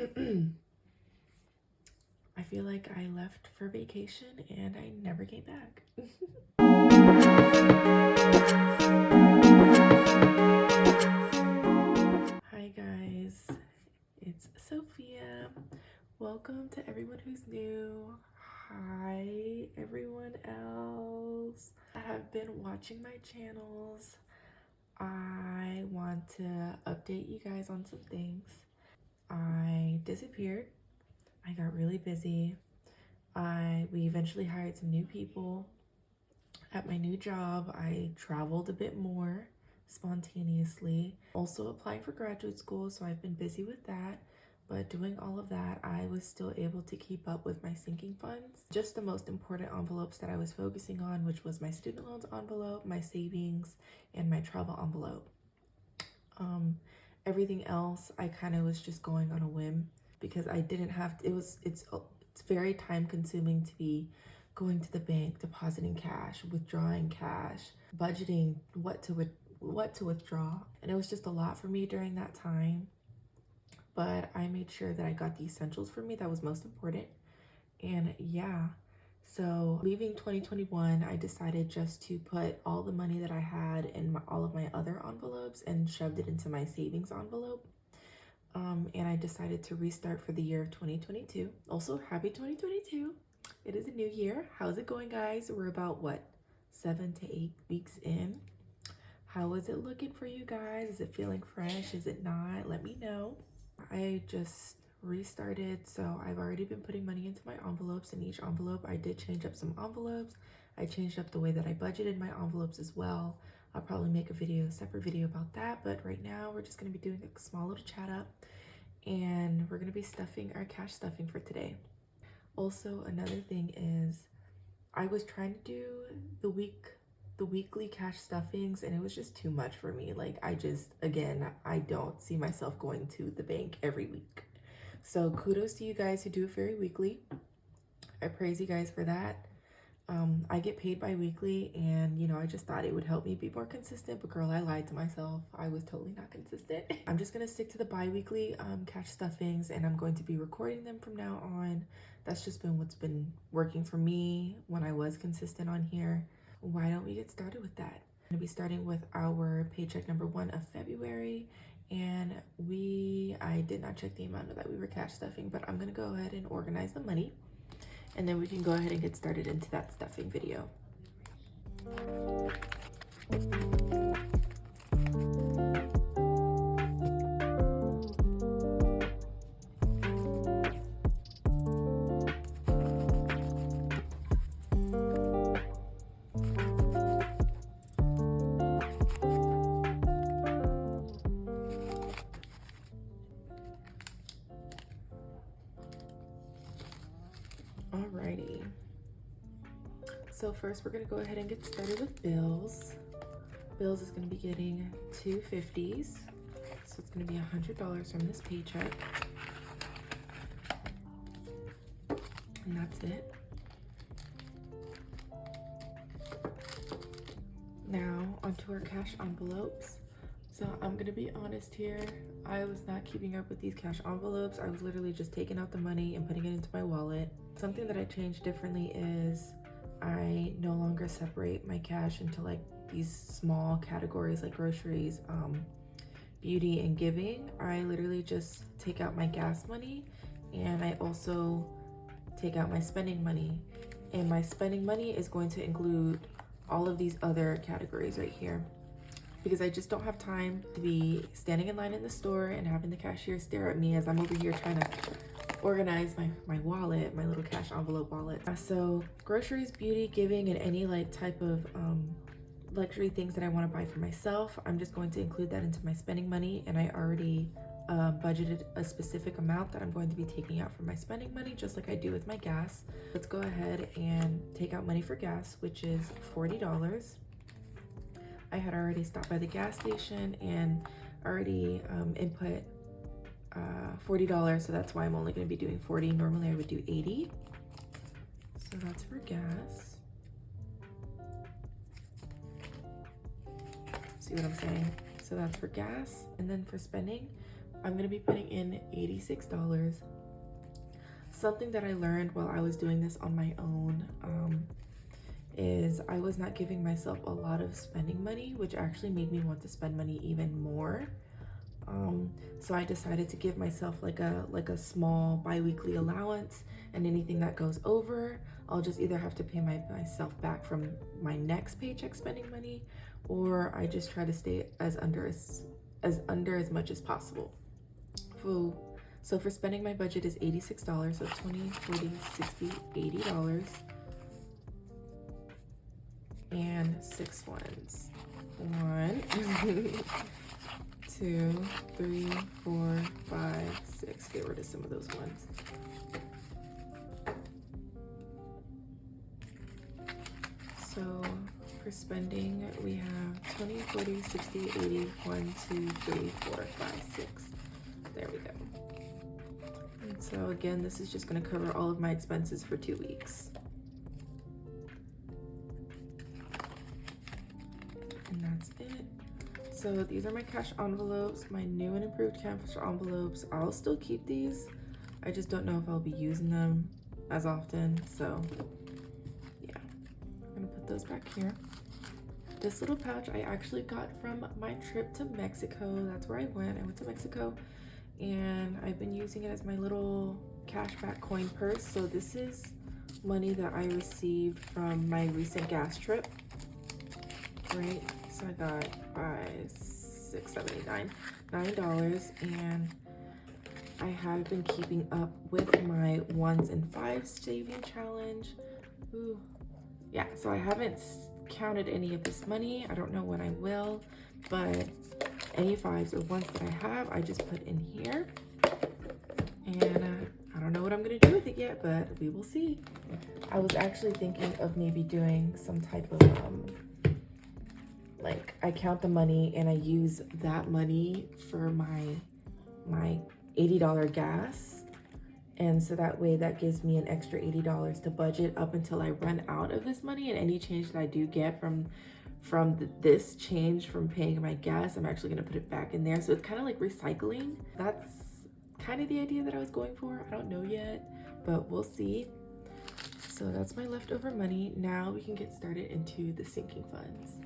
I feel like I left for vacation and I never came back. Hi guys, it's Sophia. Welcome to everyone who's new. Hi everyone else. I have been watching my channels. I want to update you guys on some things. I disappeared. I got really busy. We eventually hired some new people. At my new job, I traveled a bit more spontaneously. Also applying for graduate school, so I've been busy with that. But doing all of that, I was still able to keep up with my sinking funds. Just the most important envelopes that I was focusing on, which was my student loans envelope, my savings, and my travel envelope. Everything else, I kind of was just going on a whim because I didn't have to, it's very time consuming to be going to the bank, depositing cash, withdrawing cash, budgeting what to withdraw. And it was just a lot for me during that time. But I made sure that I got the essentials for me that was most important. And yeah, so leaving 2021, I decided just to put all the money that I had in all of my other envelopes and shoved it into my savings envelope. And I decided to restart for the year of 2022. Also, happy 2022. It is a new year. How's it going, guys? We're about, what, 7 to 8 weeks in. How is it looking for you guys? Is it feeling fresh? Is it not? Let me know. I just restarted, so I've already been putting money into my envelopes. In each envelope, I did change up some envelopes. I changed up the way that I budgeted my envelopes as well. I'll probably make a separate video about that, but right now we're just going to be doing a small little chat up, and we're going to be stuffing our cash stuffing for today. Also, another thing is I was trying to do the weekly cash stuffings, and it was just too much for me. Like, I don't see myself going to the bank every week. So kudos to you guys who do it very weekly. I praise you guys for that. I get paid bi-weekly, and I just thought it would help me be more consistent, but girl, I lied to myself. I was totally not consistent. I'm just gonna stick to the bi-weekly cash stuffings, and I'm going to be recording them from now on. That's just been what's been working for me when I was consistent on here. Why don't we get started with that? I'm gonna be starting with our paycheck number 1 of February, and I did not check the amount that we were cash stuffing, but I'm gonna go ahead and organize the money, and then we can go ahead and get started into that stuffing video. Alrighty. So first we're gonna go ahead and get started with bills. Bills is gonna be getting 2 50s. So it's gonna be $100 from this paycheck. And that's it. Now onto our cash envelopes. So I'm gonna be honest here, I was not keeping up with these cash envelopes. I was literally just taking out the money and putting it into my wallet. Something that I changed differently is I no longer separate my cash into like these small categories like groceries, beauty, and giving. I literally just take out my gas money, and I also take out my spending money. And my spending money is going to include all of these other categories right here, because I just don't have time to be standing in line in the store and having the cashier stare at me as I'm over here trying to organize my wallet, my little cash envelope wallet. So groceries, beauty, giving, and any like type of luxury things that I want to buy for myself, I'm just going to include that into my spending money, and I already budgeted a specific amount that I'm going to be taking out from my spending money, just like I do with my gas. Let's go ahead and take out money for gas, which is $40. I had already stopped by the gas station and already input $40, so that's why I'm only going to be doing 40. Normally I would do 80. So that's for gas. See what I'm saying? So that's for gas. And then for spending, I'm gonna be putting in $86. Something that I learned while I was doing this on my own is I was not giving myself a lot of spending money, which actually made me want to spend money even more. So I decided to give myself like a small bi-weekly allowance, and anything that goes over, I'll just either have to pay myself back from my next paycheck spending money, or I just try to stay as under as much as possible. So for spending, my budget is $86. So 20, 40, 60, $80. And 6 ones. 1, 2, 3, 4, 5, 6. Get rid of some of those ones. So for spending, we have 20, 40, 60, 80, 1, 2, 3, 4, 5, 6. There we go. And so again, this is just going to cover all of my expenses for 2 weeks. And that's it. So these are my cash envelopes, my new and improved cash envelopes. I'll still keep these. I just don't know if I'll be using them as often. So yeah, I'm gonna put those back here. This little pouch I actually got from my trip to Mexico. That's where I went to Mexico, and I've been using it as my little cashback coin purse. So this is money that I received from my recent gas trip, right? So I got $5, $6, $7, $8, $9, and I have been keeping up with my 1s and 5s saving challenge. Ooh, yeah, so I haven't counted any of this money. I don't know when I will, but any 5s or 1s that I have, I just put in here. And I don't know what I'm gonna do with it yet, but we will see. I was actually thinking of maybe doing some type of like, I count the money and I use that money for my $80 gas, and so that way that gives me an extra $80 to budget up until I run out of this money, and any change that I do get from this change from paying my gas, I'm actually gonna put it back in there. So it's kind of like recycling. That's kind of the idea that I was going for. I don't know yet, but we'll see. So that's my leftover money. Now we can get started into the sinking funds.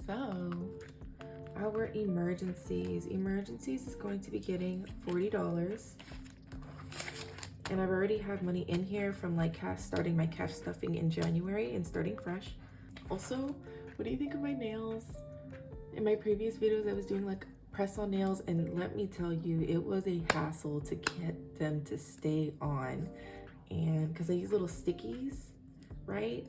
So our emergencies is going to be getting $40, and I've already had money in here from like starting my cash stuffing in January and starting fresh. Also, what do you think of my nails? In my previous videos I was doing like press on nails, and let me tell you, it was a hassle to get them to stay on, and because I use little stickies, right?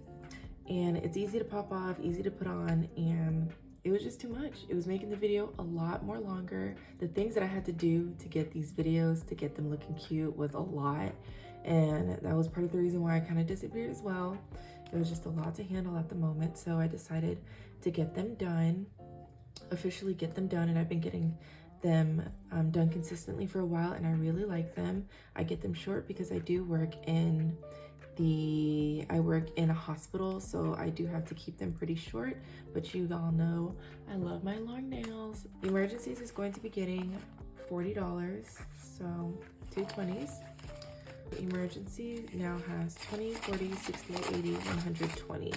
And it's easy to pop off, easy to put on, and it was just too much. It was making the video a lot more longer. The things that I had to do to get these videos, to get them looking cute, was a lot, and that was part of the reason why I kind of disappeared as well. It was just a lot to handle at the moment, so I decided to get them done, officially get them done, and I've been getting them done consistently for a while, and I really like them. I get them short because I do work in a hospital, so I do have to keep them pretty short, but you all know I love my long nails. Emergencies is going to be getting $40, so 2 20s. Emergency now has 20, 40, 60, 80, 120,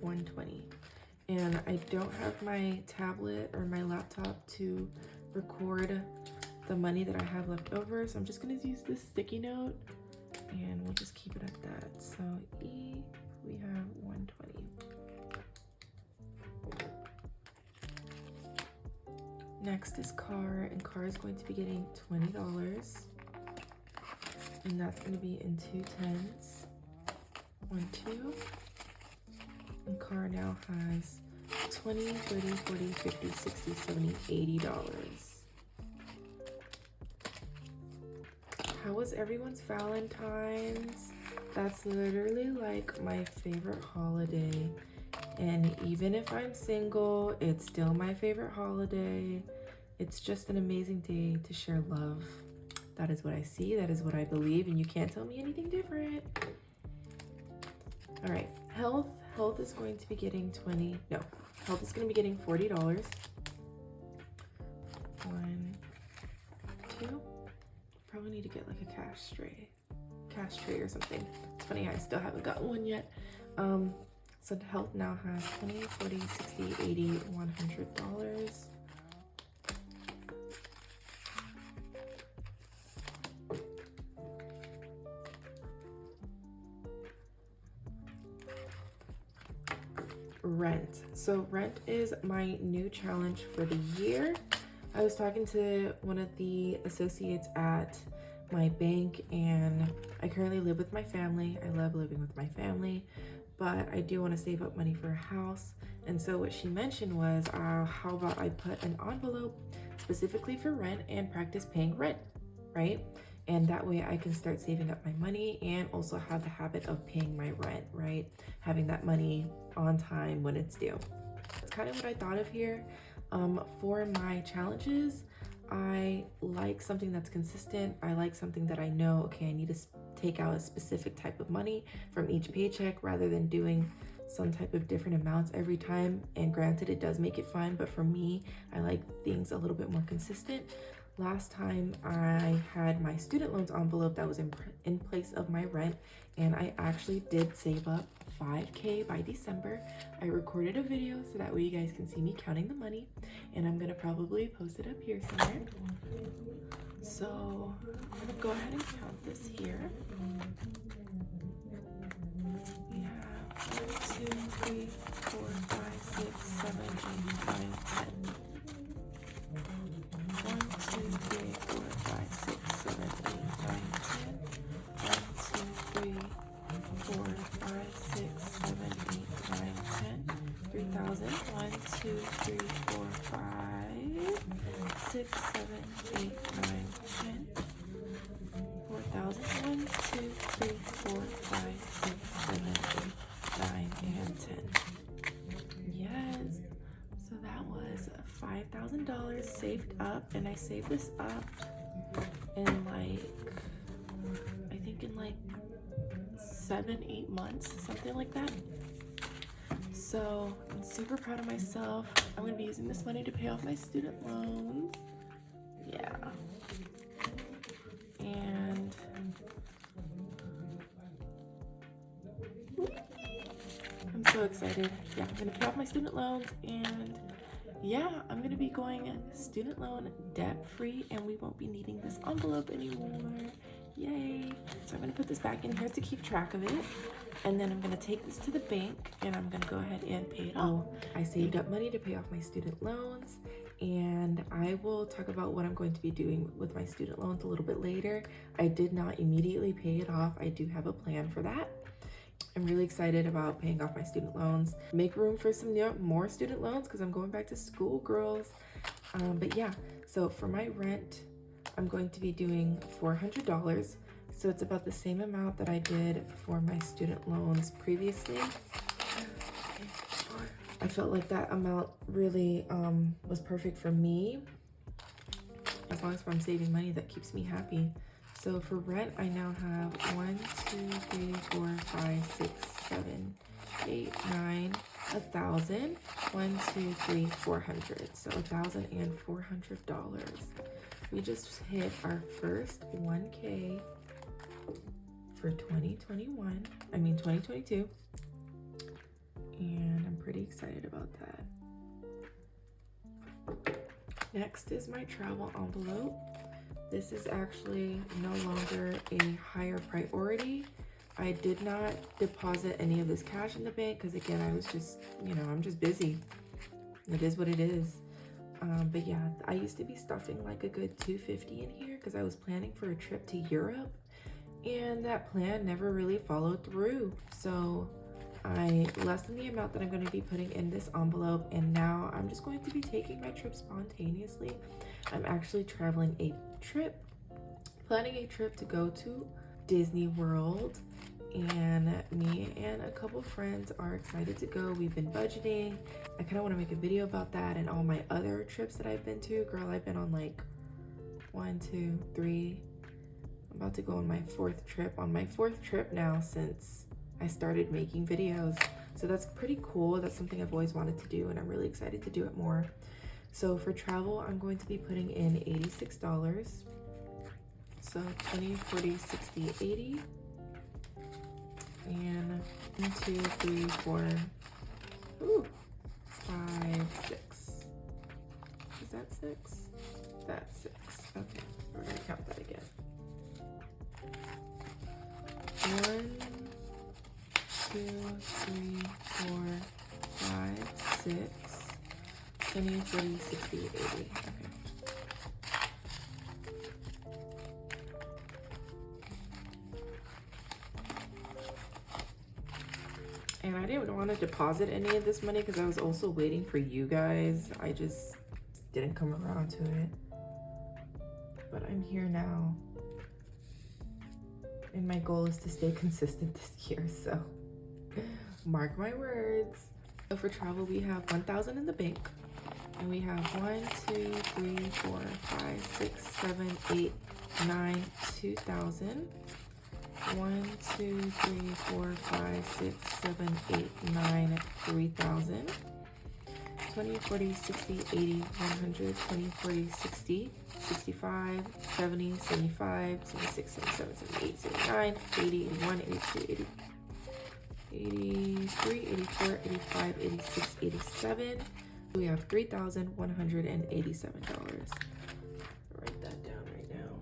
120. And I don't have my tablet or my laptop to record the money that I have left over, so I'm just going to use this sticky note, and we'll just keep it at that. So E, we have 120. Next is car, and car is going to be getting $20, and that's going to be in 2 10s. 1, 2. And car now has 20, 30, 40, 50, 60, 70, $80. How was everyone's Valentine's? That's literally like my favorite holiday. And even if I'm single, it's still my favorite holiday. It's just an amazing day to share love. That is what I see, that is what I believe, and you can't tell me anything different. All right, health is going to be getting 20, no, Health is gonna be getting $40. 1, 2. Probably need to get like a cash tray or something. It's funny, I still haven't gotten one yet. So health now has 20, 40, 60, 80, $100. Rent. So rent is my new challenge for the year. I was talking to one of the associates at my bank, and I currently live with my family. I love living with my family, but I do want to save up money for a house. And so what she mentioned was, how about I put an envelope specifically for rent and practice paying rent, right? And that way I can start saving up my money and also have the habit of paying my rent, right? Having that money on time when it's due. That's kind of what I thought of here. For my challenges, I like something that's consistent. I like something that I know, okay, I need to take out a specific type of money from each paycheck rather than doing some type of different amounts every time. And granted, it does make it fun, but for me, I like things a little bit more consistent. Last time I had my student loans envelope that was in place of my rent, and I actually did save up $5K by December. I recorded a video so that way you guys can see me counting the money, and I'm gonna probably post it up here somewhere. So I'm gonna go ahead and count this here. We have 1, 2, 3, 4, 5, 6, 7, 8, 9, 10. 1, 2, 3, 4, 5, 6, 7, 8, 9, 10. 1, 2, 3, 4, 5, 6, 7, 8, 9, 10. 3,000. 1, 2, 3, 4, 5, 6, 7, 8, 9, 10. 4,000. 1, 2, 3, 4, 5, 6, 7, 8, 9, and 10. Yes. So that was $5,000 saved up, and I saved this up in I think in 7-8 months, something like that. So I'm super proud of myself. I'm gonna be using this money to pay off my student loans. Yeah. And I'm so excited. Yeah, I'm gonna pay off my student loans, and yeah, I'm gonna be going student loan debt free, and we won't be needing this envelope anymore. Yay. So I'm gonna put this back in here to keep track of it, and then I'm gonna take this to the bank and I'm gonna go ahead and pay it off. I saved up money to pay off my student loans, and I will talk about what I'm going to be doing with my student loans a little bit later. I did not immediately pay it off. I do have a plan for that. I'm really excited about paying off my student loans. Make room for some more student loans because I'm going back to school, girls. But yeah, so for my rent, I'm going to be doing $400. So it's about the same amount that I did for my student loans previously. I felt like that amount really was perfect for me. As long as I'm saving money, that keeps me happy. So for rent, I now have 1, 2, 3, 4, 5, 6, 7, 8, 9, 1,000. 1, 2, 3, 400. So $1,400. We just hit our first 1K for 2022. And I'm pretty excited about that. Next is my travel envelope. This is actually no longer a higher priority. I did not deposit any of this cash in the bank because again, I was just, I'm just busy. It is what it is. But yeah, I used to be stuffing like a good $250 in here because I was planning for a trip to Europe, and that plan never really followed through. So I lessened the amount that I'm going to be putting in this envelope, and now I'm just going to be taking my trip spontaneously. I'm actually planning a trip to go to Disney World, and me and a couple friends are excited to go. We've been budgeting. I kind of want to make a video about that and all my other trips that I've been to. Girl, I've been on 1, 2, 3. I'm about to go on my 4th trip. On my 4th trip now since I started making videos. So that's pretty cool. That's something I've always wanted to do, and I'm really excited to do it more. So for travel, I'm going to be putting in $86. So 20, 40, 60, 80. And 1, 2, 3, 4, 5, 6. Is that 6? That's 6. Okay, we're gonna count that again. 1, 2, 3, 4, 5, 6, 20, 40, 60, 80. Okay. And I didn't want to deposit any of this money because I was also waiting for you guys. I just didn't come around to it. But I'm here now. And my goal is to stay consistent this year, so mark my words. So for travel, we have 1,000 in the bank. And we have 1, 2, 3, 4, 5, 6, 7, 8, 9, 2,000. 1, 2, 3, 4, 5, 6, 7, 8, 9, 3,000. 20, 40, 60, 80, 100, 20, 40, 60, 65, 70, 75, 76, 77, 78, 79, 80, 81, 82, 80, 83, 84, 85, 86, 87. We have $3,187. Write that down right now.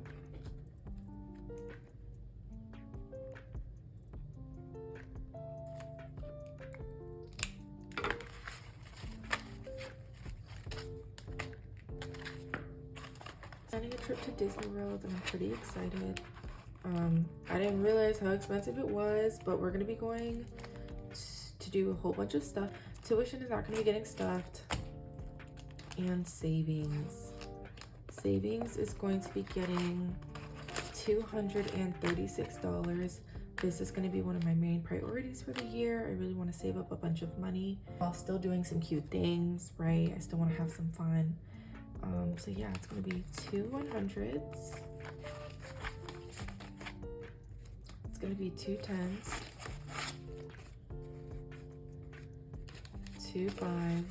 Planning a trip to Disney World, and I'm pretty excited. I didn't realize how expensive it was, but we're gonna be going to do a whole bunch of stuff. Tuition is not gonna be getting stuffed. And savings. Savings is going to be getting $236. This is going to be one of my main priorities for the year. I really want to save up a bunch of money while still doing some cute things, right? I still want to have some fun. So yeah, it's going to be 2 100s. It's going to be 2 10s. 2 5s. 1,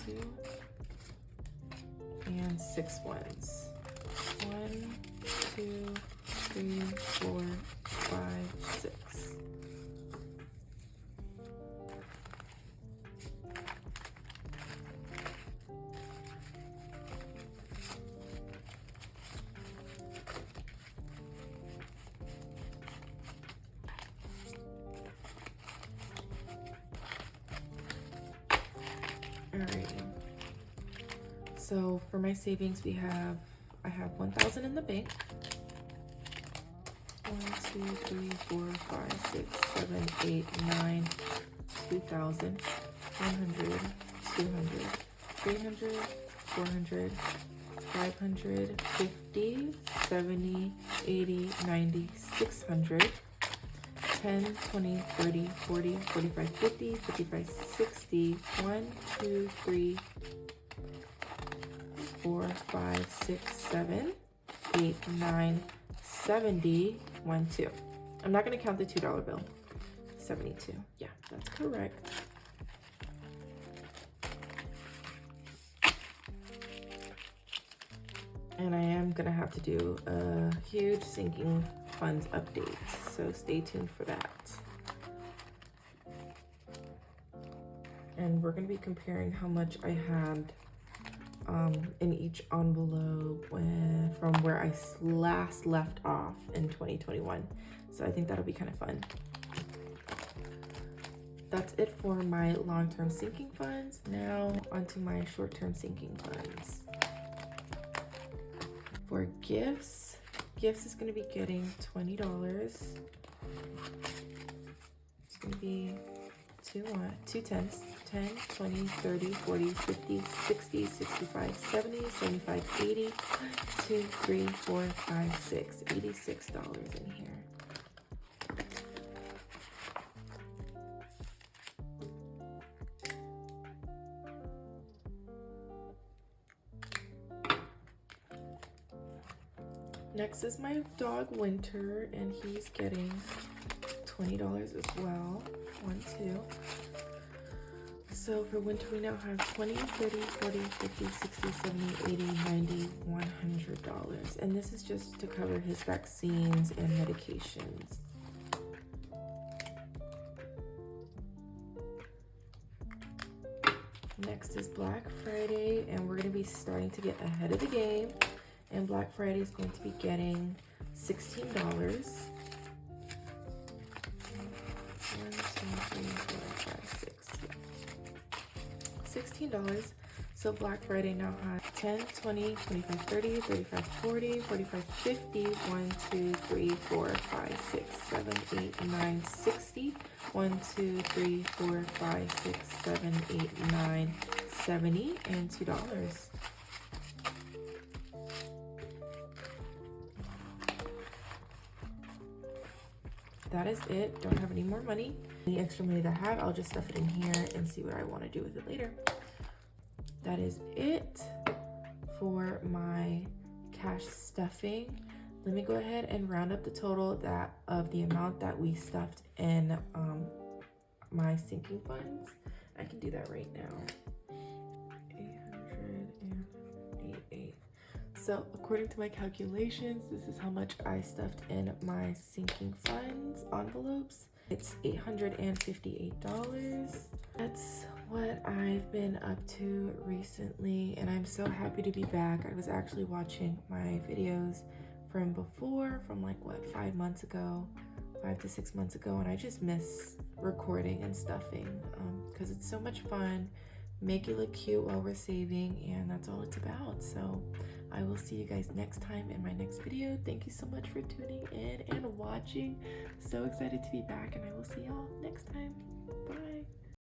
2. And 6 ones. 1, 2, 3, 4, 5, 6. Alrighty. So for my savings, I have 1,000 in the bank. 1, 2, 3, 4, 5, 6, 7, 8, 9, 2,000, 100, 200, 300, 400, 500, 50, 70, 80, 90, 600, 10, 20, 30, 40, 45, 50, 55, 60, 1, 2, 3, 4, 5, 6, 7, 8, 9, 70, 1, 2. I'm not going to count the $2 bill. 72. Yeah, that's correct. And I am going to have to do a huge sinking funds update, so stay tuned for that. And we're going to be comparing how much I had in each envelope from where I last left off in 2021. So I think that'll be kind of fun. That's it for my long-term sinking funds. Now onto my short-term sinking funds. For gifts is going to be getting $20. It's going to be two tens. 10, 20, 30, 40, 50, 60, 65, 70, 75, 80, 2, 3, 4, 5, 6, $86 in here. Next is my dog Winter, and he's getting $20 as well. 1, 2. So for winter, we now have $20, $30, $40, $50, $60, $70, $80, $90, $100. And this is just to cover his vaccines and medications. Next is Black Friday, and we're going to be starting to get ahead of the game. And Black Friday is going to be getting $16. $16. So Black Friday now has 10, 20, 25, 30, 35, 40, 45, 50, 1, 2, 3, 4, 5, 6, 7, 8, 9, 60, 1, 2, 3, 4, 5, 6, 7, 8, 9, 70, and $2. That is it. Don't have any more money. Any extra money that I have, I'll just stuff it in here and see what I want to do with it later. That is it for my cash stuffing. Let me go ahead and round up the total of the amount that we stuffed in my sinking funds. I can do that right now. 858. So according to my calculations, this is how much I stuffed in my sinking funds envelopes. It's $858. That's what I've been up to recently, and I'm so happy to be back. I was actually watching my videos from before, from like what, 5 months ago, 5 to 6 months ago, and I just miss recording and stuffing because it's so much fun. Make it look cute while we're saving, and that's all it's about. So I will see you guys next time in my next video. Thank you so much for tuning in and watching. So excited to be back, and I will see y'all next time. Bye.